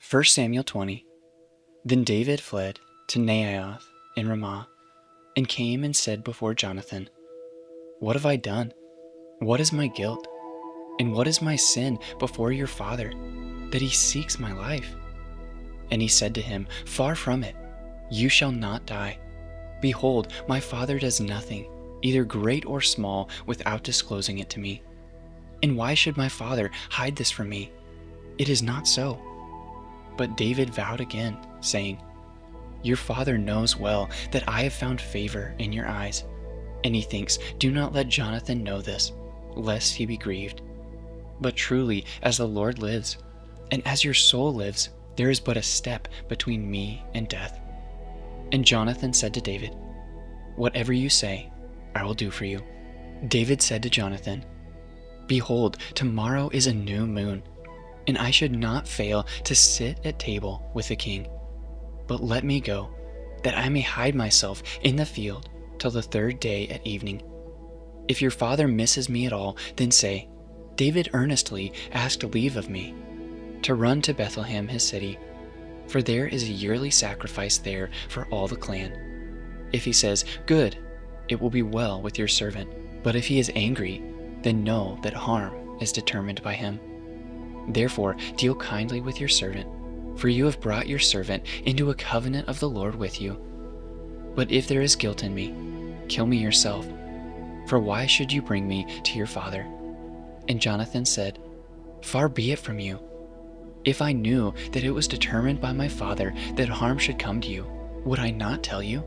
1 Samuel 20. Then David fled to Naioth in Ramah, and came and said before Jonathan, "What have I done? What is my guilt? And what is my sin before your father, that he seeks my life?" And he said to him, "Far from it, you shall not die. Behold, my father does nothing, either great or small, without disclosing it to me. And why should my father hide this from me? It is not so." But David vowed again, saying, "Your father knows well that I have found favor in your eyes." And he thinks, "Do not let Jonathan know this, lest he be grieved. But truly, as the Lord lives, and as your soul lives, there is but a step between me and death." And Jonathan said to David, "Whatever you say, I will do for you." David said to Jonathan, "Behold, tomorrow is a new moon, and I should not fail to sit at table with the king. But let me go, that I may hide myself in the field till the third day at evening. If your father misses me at all, then say, 'David earnestly asked leave of me to run to Bethlehem his city, for there is a yearly sacrifice there for all the clan.' If he says, 'Good,' it will be well with your servant. But if he is angry, then know that harm is determined by him. Therefore deal kindly with your servant, for you have brought your servant into a covenant of the Lord with you. But if there is guilt in me, kill me yourself, for why should you bring me to your father?" And Jonathan said, "Far be it from you. If I knew that it was determined by my father that harm should come to you, would I not tell you?"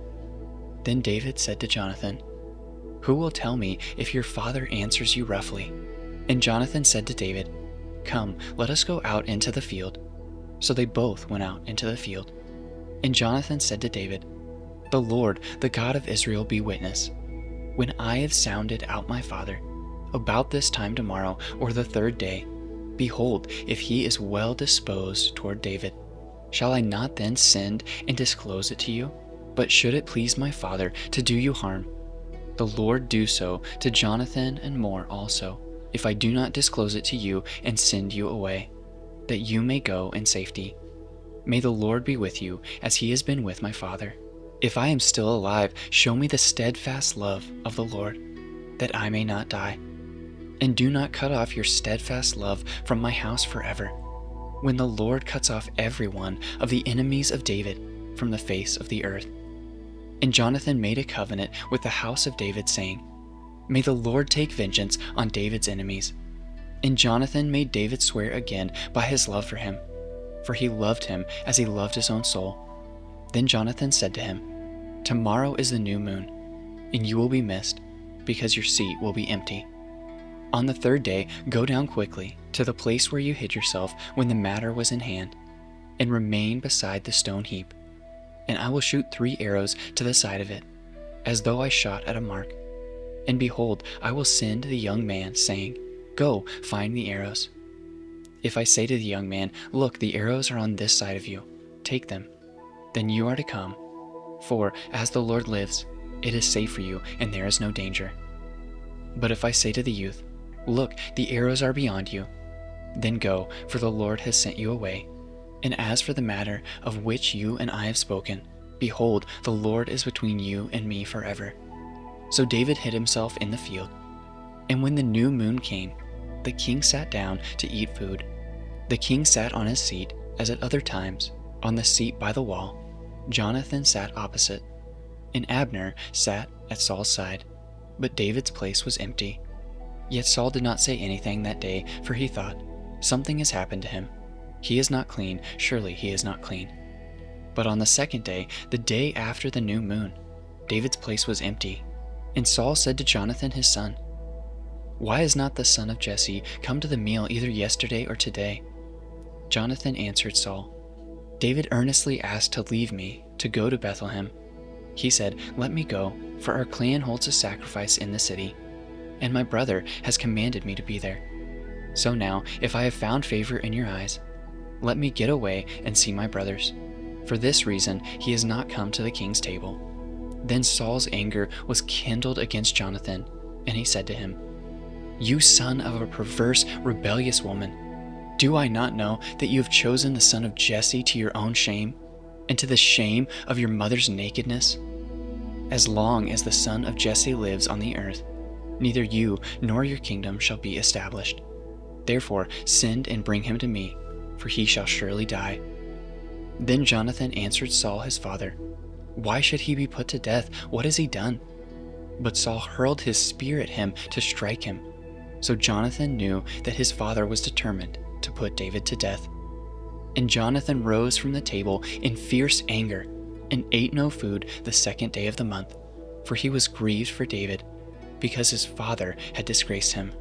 Then David said to Jonathan, "Who will tell me if your father answers you roughly?" And Jonathan said to David, "Come, let us go out into the field." So they both went out into the field. And Jonathan said to David, "The Lord, the God of Israel, be witness. When I have sounded out my father, about this time tomorrow or the third day, behold, if he is well disposed toward David, shall I not then send and disclose it to you? But should it please my father to do you harm, the Lord do so to Jonathan and more also, if I do not disclose it to you and send you away, that you may go in safety. May the Lord be with you as he has been with my father. If I am still alive, show me the steadfast love of the Lord, that I may not die. And do not cut off your steadfast love from my house forever, when the Lord cuts off every one of the enemies of David from the face of the earth." And Jonathan made a covenant with the house of David, saying, "May the Lord take vengeance on David's enemies." And Jonathan made David swear again by his love for him, for he loved him as he loved his own soul. Then Jonathan said to him, "Tomorrow is the new moon, and you will be missed, because your seat will be empty. On the third day, go down quickly to the place where you hid yourself when the matter was in hand, and remain beside the stone heap. And I will shoot 3 arrows to the side of it, as though I shot at a mark. And behold, I will send the young man, saying, 'Go, find the arrows.' If I say to the young man, 'Look, the arrows are on this side of you, take them,' then you are to come, for, as the Lord lives, it is safe for you, and there is no danger. But if I say to the youth, 'Look, the arrows are beyond you,' then go, for the Lord has sent you away. And as for the matter of which you and I have spoken, behold, the Lord is between you and me forever." So David hid himself in the field. And when the new moon came, the king sat down to eat food. The king sat on his seat, as at other times, on the seat by the wall. Jonathan sat opposite, and Abner sat at Saul's side, but David's place was empty. Yet Saul did not say anything that day, for he thought, "Something has happened to him. He is not clean, surely he is not clean." But on the second day, the day after the new moon, David's place was empty. And Saul said to Jonathan his son, "Why has not the son of Jesse come to the meal either yesterday or today?" Jonathan answered Saul, "David earnestly asked to leave me to go to Bethlehem. He said, 'Let me go, for our clan holds a sacrifice in the city, and my brother has commanded me to be there. So now, if I have found favor in your eyes, let me get away and see my brothers. For this reason he has not come to the king's table.' Then Saul's anger was kindled against Jonathan, and he said to him, 'You son of a perverse, rebellious woman, Do I not know that you have chosen the son of Jesse to your own shame, and to the shame of your mother's nakedness? As long as the son of Jesse lives on the earth, neither you nor your kingdom shall be established. Therefore send and bring him to me, for he shall surely die." Then Jonathan answered Saul his father, "Why should he be put to death? What has he done?" But Saul hurled his spear at him to strike him. So Jonathan knew that his father was determined to put David to death. And Jonathan rose from the table in fierce anger and ate no food the second day of the month, for he was grieved for David, because his father had disgraced him.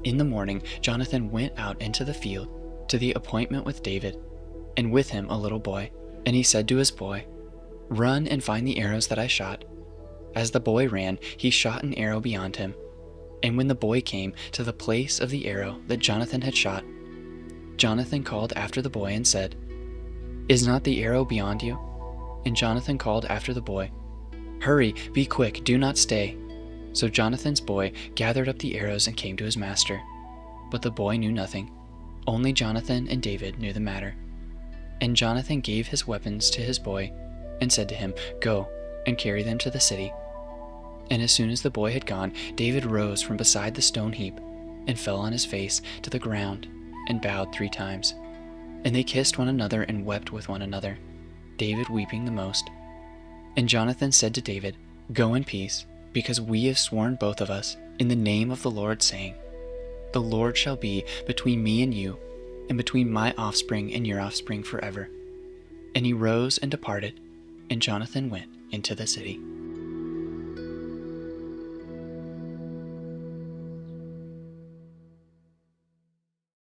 In the morning Jonathan went out into the field to the appointment with David, and with him a little boy. And he said to his boy, "Run and find the arrows that I shot." As the boy ran, he shot an arrow beyond him. And when the boy came to the place of the arrow that Jonathan had shot, Jonathan called after the boy and said, "Is not the arrow beyond you?" And Jonathan called after the boy, "Hurry, be quick, do not stay." So Jonathan's boy gathered up the arrows and came to his master. But the boy knew nothing. Only Jonathan and David knew the matter. And Jonathan gave his weapons to his boy and said to him, "Go and carry them to the city." And as soon as the boy had gone, David rose from beside the stone heap and fell on his face to the ground and bowed 3 times. And they kissed one another and wept with one another, David weeping the most. And Jonathan said to David, "Go in peace, because we have sworn both of us in the name of the Lord, saying, 'The Lord shall be between me and you, and between my offspring and your offspring forever.'" And he rose and departed, and Jonathan went into the city.